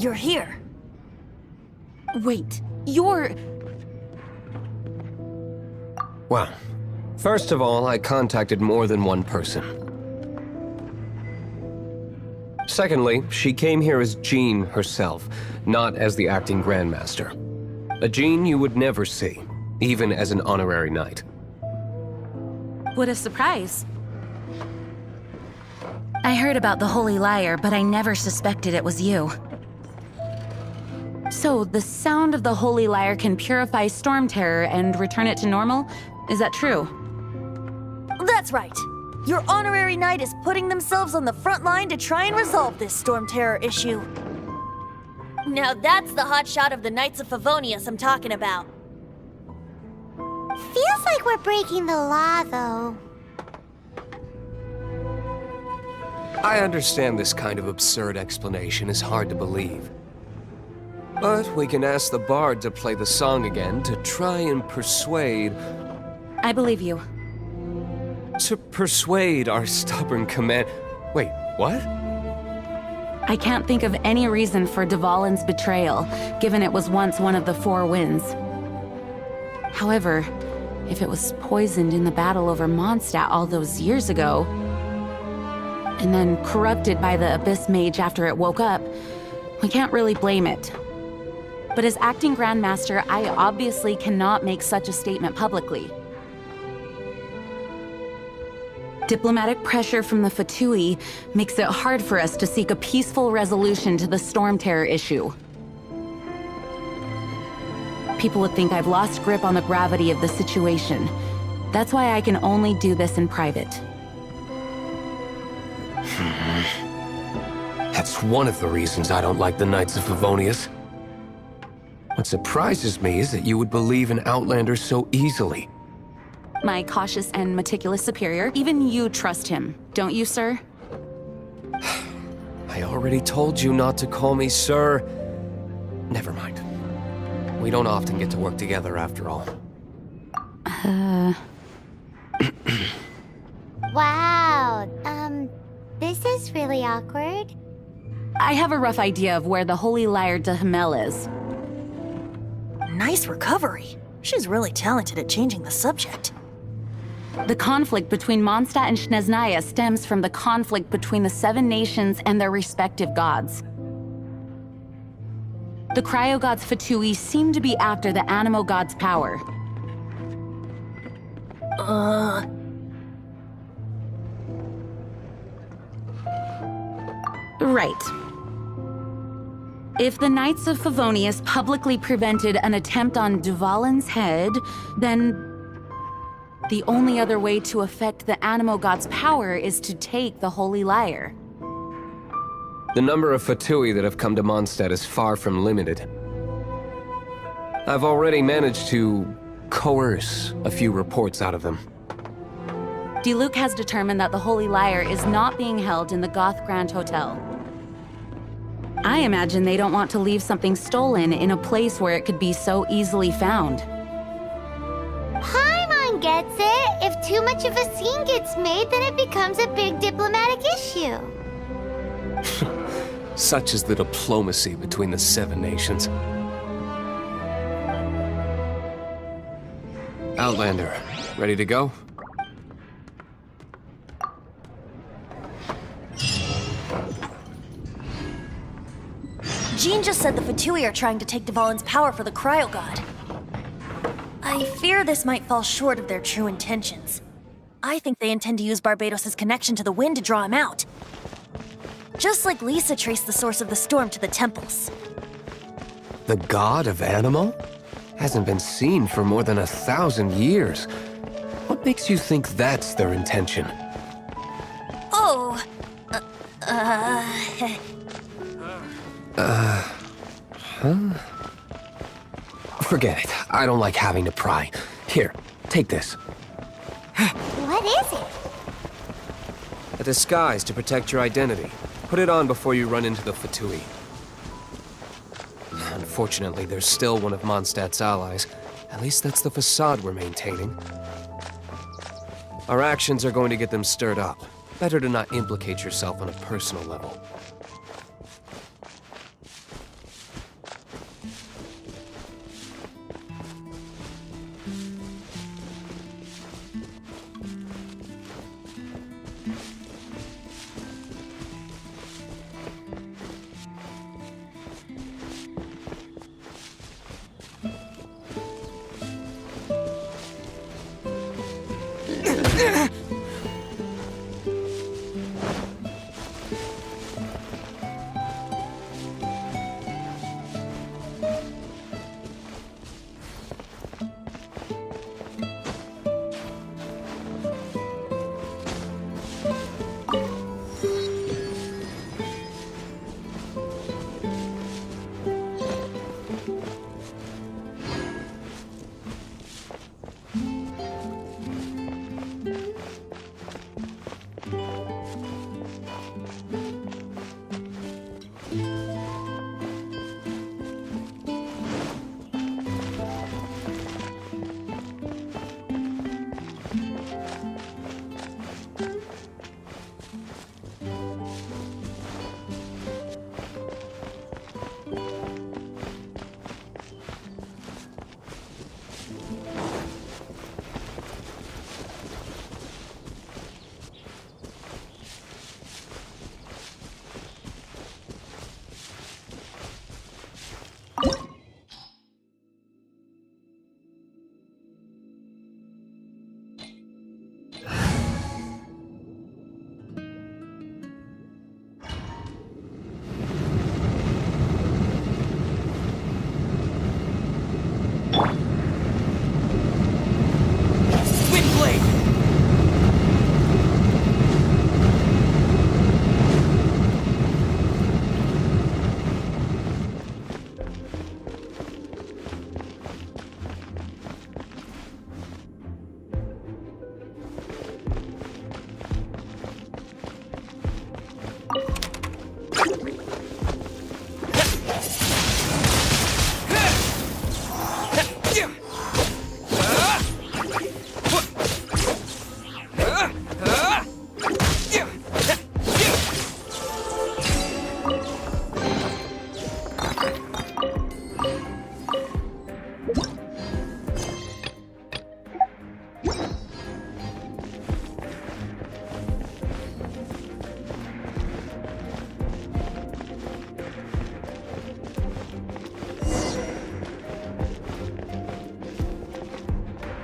you're here. Wait, you're... Well, first of all, I contacted more than one person. Secondly, she came here as Jean herself, not as the acting Grandmaster. A Jean you would never see, even as an honorary knight. What a surprise. I heard about the Holy Liar, but I never suspected it was you. So, the sound of the Holy Liar can purify Storm Terror and return it to normal? Is that true? That's right. Your honorary knight is putting themselves on the front line to try and resolve this Storm Terror issue. Now that's the hotshot of the Knights of Favonius I'm talking about. Feels like we're breaking the law, though. I understand this kind of absurd explanation is hard to believe. But we can ask the bard to play the song again to try and persuade... I believe you. To persuade our stubborn command... Wait, what? I can't think of any reason for Dvalin's betrayal, given it was once one of the Four Winds. However, if it was poisoned in the battle over Mondstadt all those years ago, and then corrupted by the Abyss Mage after it woke up, we can't really blame it. But as acting Grandmaster, I obviously cannot make such a statement publicly. Diplomatic pressure from the Fatui makes it hard for us to seek a peaceful resolution to the Storm Terror issue. People would think I've lost grip on the gravity of the situation. That's why I can only do this in private. That's one of the reasons I don't like the Knights of Favonius. What surprises me is that you would believe an Outlander so easily. My cautious and meticulous superior, even you trust him, don't you, sir? I already told you not to call me sir. Never mind. We don't often get to work together after all. Wow, this is really awkward. I have a rough idea of where the Holy Liar de Himmel is. Nice recovery. She's really talented at changing the subject. The conflict between Mondstadt and Snezhnaya stems from the conflict between the Seven Nations and their respective gods. The cryo-gods Fatui seem to be after the Animo god's power. Right. If the Knights of Favonius publicly prevented an attempt on Dvalin's head, then the only other way to affect the Animo god's power is to take the Holy Liar. The number of Fatui that have come to Mondstadt is far from limited. I've already managed to coerce a few reports out of them. Diluc has determined that the Holy Liar is not being held in the Goth Grand Hotel. I imagine they don't want to leave something stolen in a place where it could be so easily found. Paimon gets it. If too much of a scene gets made, then it becomes a big diplomatic issue. Such is the diplomacy between the Seven Nations. Outlander, ready to go? Jean just said the Fatui are trying to take Dvalin's power for the Cryo God. I fear this might fall short of their true intentions. I think they intend to use Barbados' connection to the wind to draw him out. Just like Lisa traced the source of the storm to the temples. The god of Animo? Hasn't been seen for more than 1,000 years. What makes you think that's their intention? Oh, Forget it. I don't like having to pry. Here, take this. What is it? A disguise to protect your identity. Put it on before you run into the Fatui. Unfortunately, there's still one of Mondstadt's allies. At least that's the facade we're maintaining. Our actions are going to get them stirred up. Better to not implicate yourself on a personal level.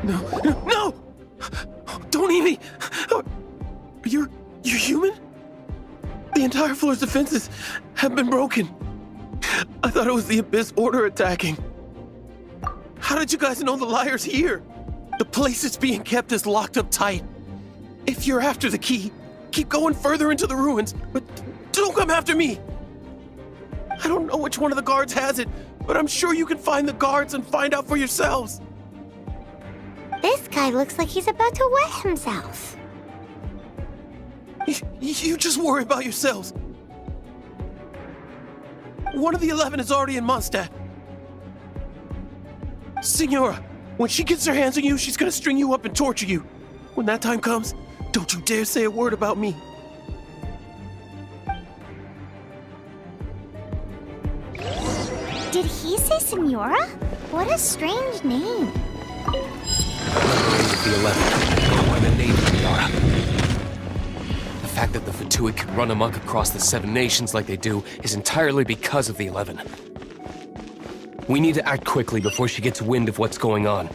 No! Don't eat me! You're human? The entire floor's defenses have been broken. I thought it was the Abyss Order attacking. How did you guys know the liar's here? The place it's being kept is locked up tight. If you're after the key, keep going further into the ruins, but don't come after me. I don't know which one of the guards has it, but I'm sure you can find the guards and find out for yourselves. This guy looks like he's about to wet himself. You just worry about yourselves. One of the 11 is already in Mondstadt. Signora, when she gets her hands on you, she's gonna string you up and torture you. When that time comes, don't you dare say a word about me. Did he say Senora? What a strange name. The 11. By the name of Yara. The fact that the Fatui can run amok across the 7 nations like they do is entirely because of the 11. We need to act quickly before she gets wind of what's going on.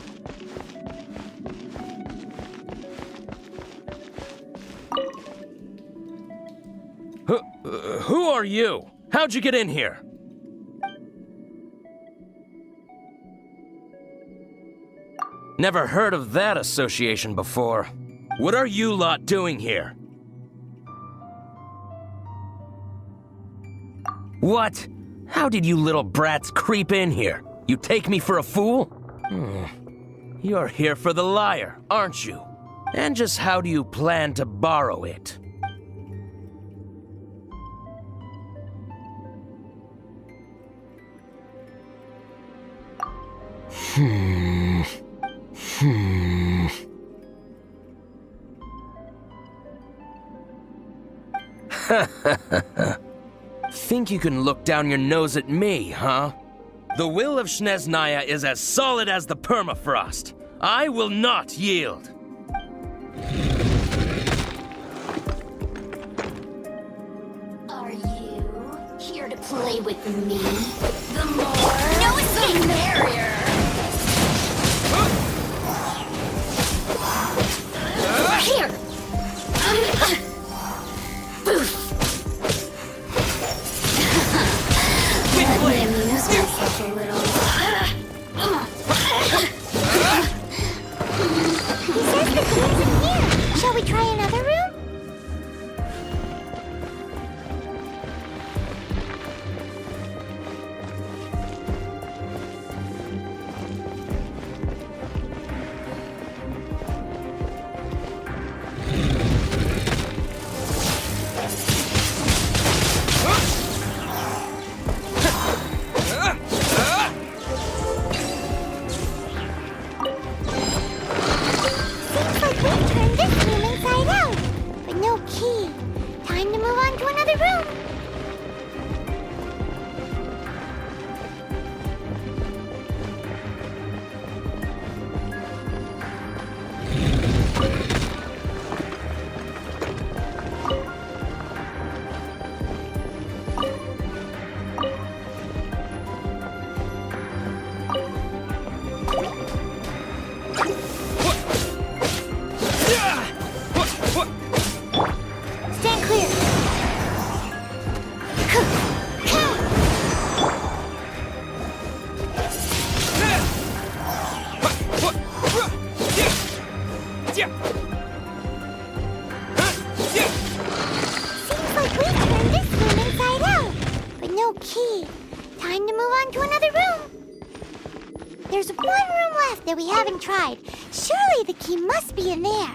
Who are you? How'd you get in here? Never heard of that association before. What are you lot doing here? What? How did you little brats creep in here? You take me for a fool? You're here for the lyre, aren't you? And just how do you plan to borrow it? Think you can look down your nose at me, huh? The will of Snezhnaya is as solid as the permafrost. I will not yield. Are you here to play with me? The more, the merrier. Here! key. Time to move on to another room. There's one room left that we haven't tried. Surely the key must be in there.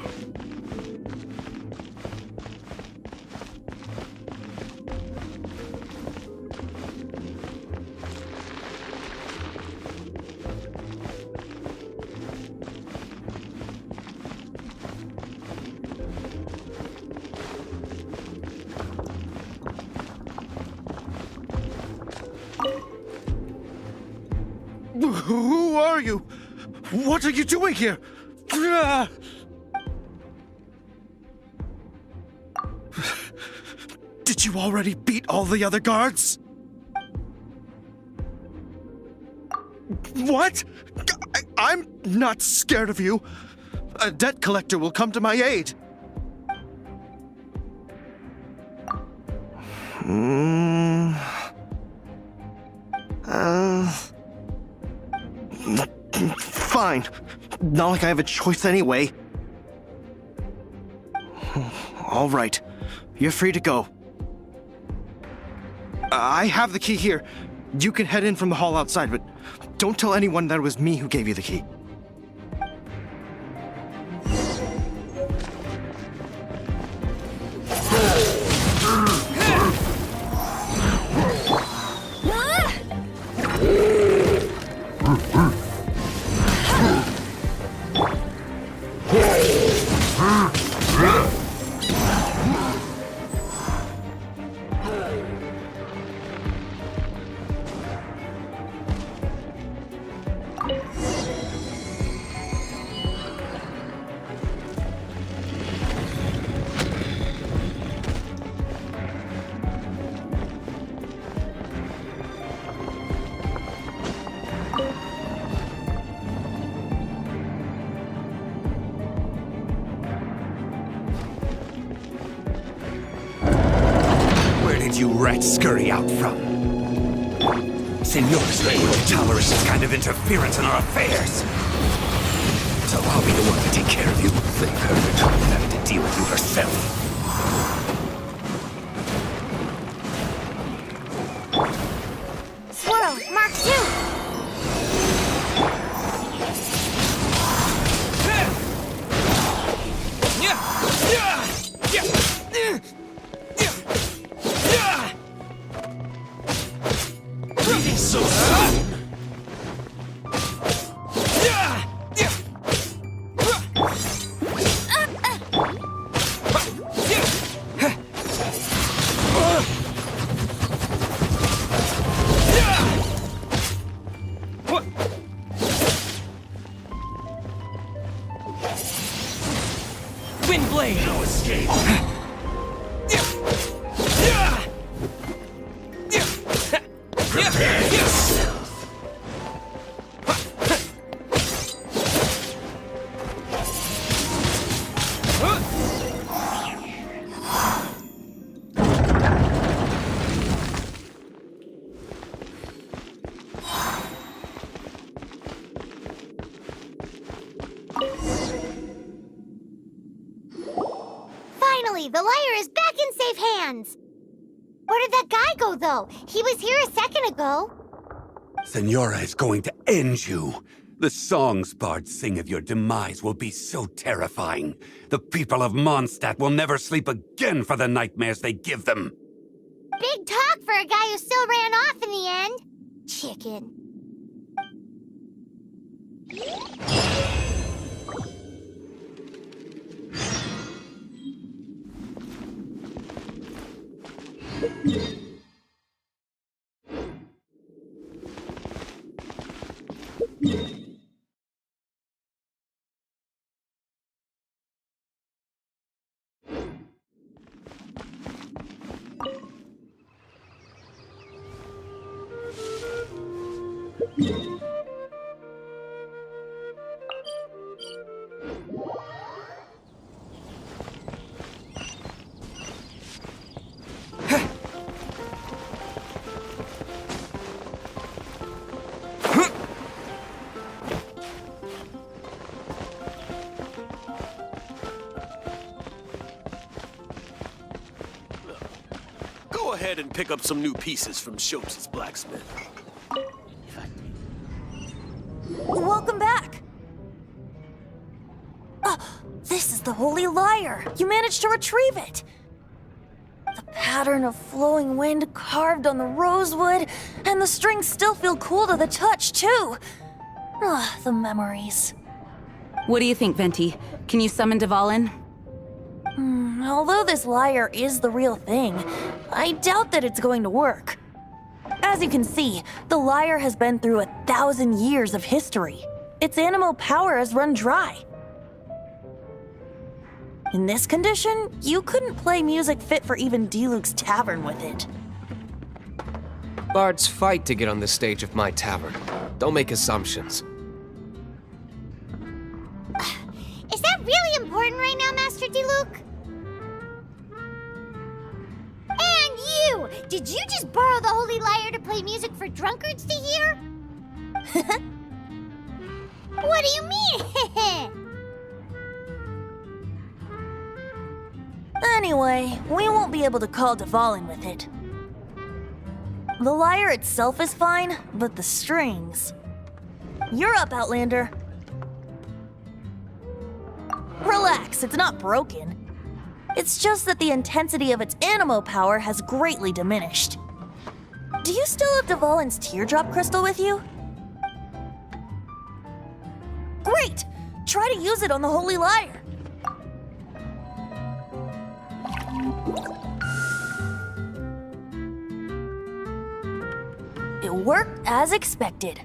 Who are you? What are you doing here? Did you already beat all the other guards? What? I'm not scared of you. A debt collector will come to my aid. Fine. Not like I have a choice anyway. All right. You're free to go. I have the key here. You can head in from the hall outside, but don't tell anyone that it was me who gave you the key. You rats scurry out from? Senor's not going to tolerate this kind of interference in our affairs. So I'll be the one to take care of you. Leave her to deal with you herself. Swirl, Mark 2! So soon. Windblade! No escape. Prepare yourself. Finally, the liar is back in safe hands. Where did that guy go, though? He was here a second ago. Senora is going to end you. The songs bards sing of your demise will be so terrifying. The people of Mondstadt will never sleep again for the nightmares they give them. Big talk for a guy who still ran off in the end. Chicken. Go ahead and pick up some new pieces from Shopes' blacksmith. Welcome back! This is the Holy Lyre! You managed to retrieve it! The pattern of flowing wind carved on the rosewood, and the strings still feel cool to the touch, too! The memories. What do you think, Venti? Can you summon Dvalin? Although this lyre is the real thing, I doubt that it's going to work. As you can see, the lyre has been through 1,000 years of history. Its animal power has run dry. In this condition, you couldn't play music fit for even Diluc's tavern with it. Bards fight to get on the stage of my tavern. Don't make assumptions. Is that really important right now, Master Diluc? And you! Did you just borrow the Holy Lyre to play music for drunkards to hear? What do you mean? Anyway, we won't be able to call Dvalin with it. The lyre itself is fine, but the strings... You're up, Outlander. Relax, it's not broken. It's just that the intensity of its animo power has greatly diminished. Do you still have Dvalin's teardrop crystal with you? Great! Try to use it on the Holy Lyre. It worked as expected.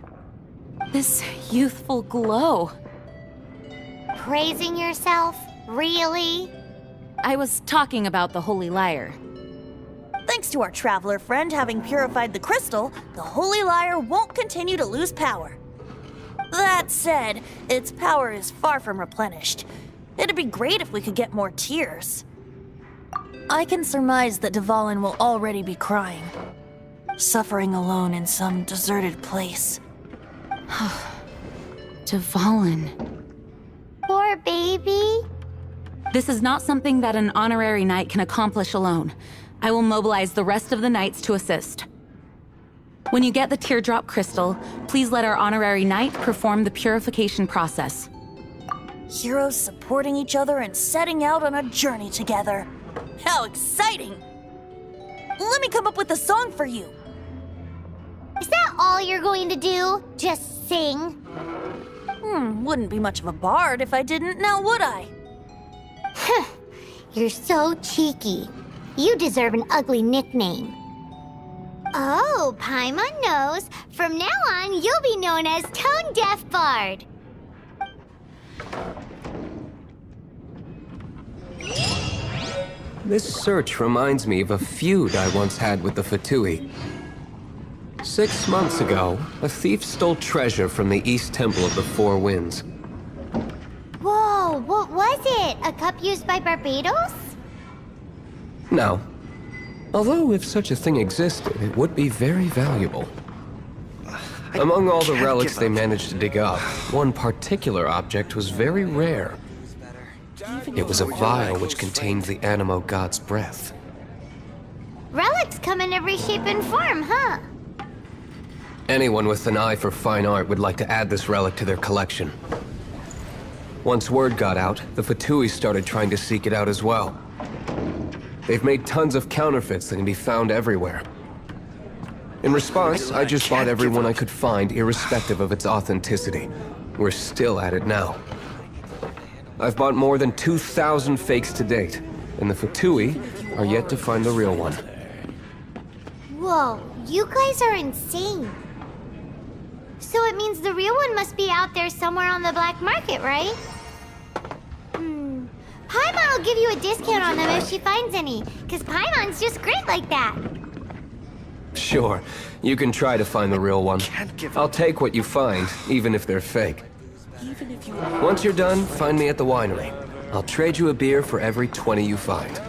This youthful glow. Praising yourself? Really? I was talking about the Holy Lyre. Thanks to our traveler friend having purified the crystal, the Holy Lyre won't continue to lose power. That said, its power is far from replenished. It'd be great if we could get more tears. I can surmise that Dvalin will already be crying, suffering alone in some deserted place. Dvalin. Poor baby. This is not something that an honorary knight can accomplish alone. I will mobilize the rest of the knights to assist. When you get the teardrop crystal, please let our honorary knight perform the purification process. Heroes supporting each other and setting out on a journey together. How exciting! Let me come up with a song for you. Is that all you're going to do? Just sing? Wouldn't be much of a bard if I didn't, now would I? You're so cheeky. You deserve an ugly nickname. Oh, Paimon knows. From now on, you'll be known as Tone Deaf Bard. This search reminds me of a feud I once had with the Fatui. 6 months ago, a thief stole treasure from the East Temple of the Four Winds. Whoa, what was it? A cup used by Barbados? No. Although if such a thing existed, it would be very valuable. Among all the relics they managed to dig up, one particular object was very rare. It was a vial which contained the Animo god's breath. Relics come in every shape and form, huh? Anyone with an eye for fine art would like to add this relic to their collection. Once word got out, the Fatui started trying to seek it out as well. They've made tons of counterfeits that can be found everywhere. In response, I just bought everyone I could find, irrespective of its authenticity. We're still at it now. I've bought more than 2,000 fakes to date, and the Fatui are yet to find the real one. Whoa, you guys are insane. So it means the real one must be out there somewhere on the black market, right? Paimon will give you a discount on them if she finds any, because Paimon's just great like that. Sure, you can try to find the real one. I'll take what you find, even if they're fake. Once you're done, find me at the winery. I'll trade you a beer for every 20 you find.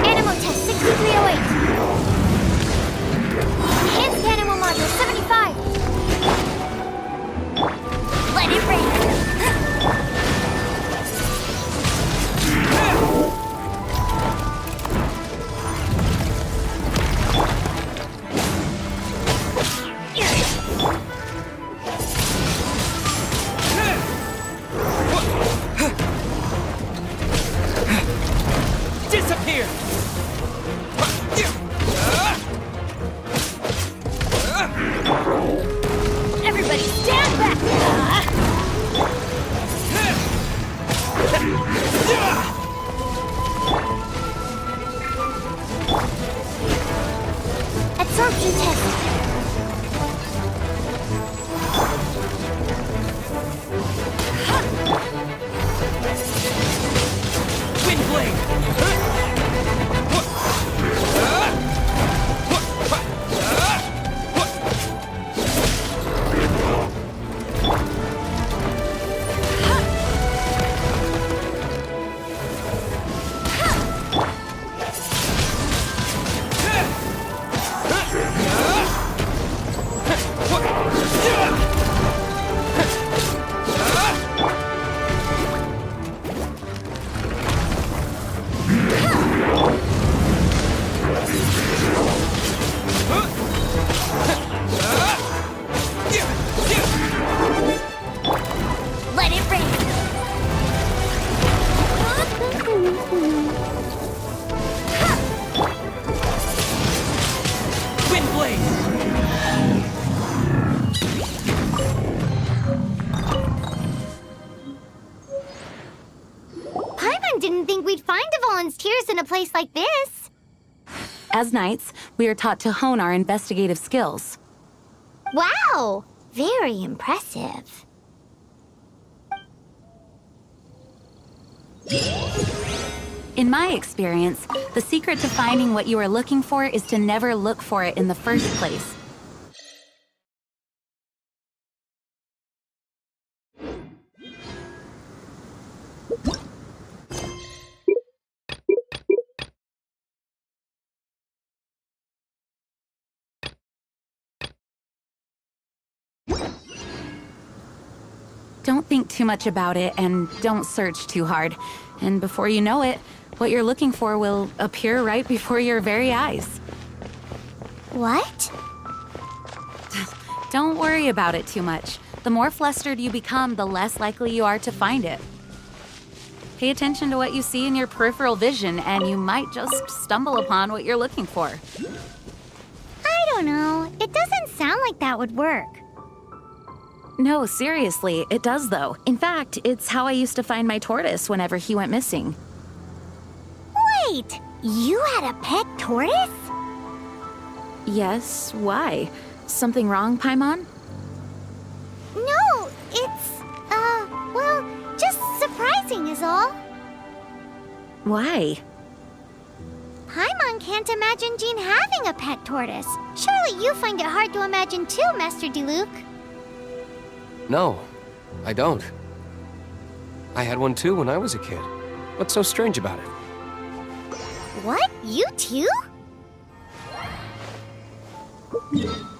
Animal test 6308. Enhanced animal module 75. Let it rain. Disappear! Everybody stand back! Absorption test. Wind blade! Let it rain. Wind blade! Paimon didn't think we'd find Devon's tears in a place like this. As knights, we are taught to hone our investigative skills. Wow! Very impressive. In my experience, the secret to finding what you are looking for is to never look for it in the first place. Don't think too much about it and don't search too hard. And before you know it, what you're looking for will appear right before your very eyes. What? Don't worry about it too much. The more flustered you become, the less likely you are to find it. Pay attention to what you see in your peripheral vision, and you might just stumble upon what you're looking for. I don't know. It doesn't sound like that would work. No, seriously, it does though. In fact, it's how I used to find my tortoise whenever he went missing. Wait! You had a pet tortoise? Yes, why? Something wrong, Paimon? No, it's, well, just surprising is all. Why? Paimon can't imagine Jean having a pet tortoise. Surely you find it hard to imagine too, Master Diluc. No, I don't. I had one too when I was a kid. What's so strange about it? What? You too? you.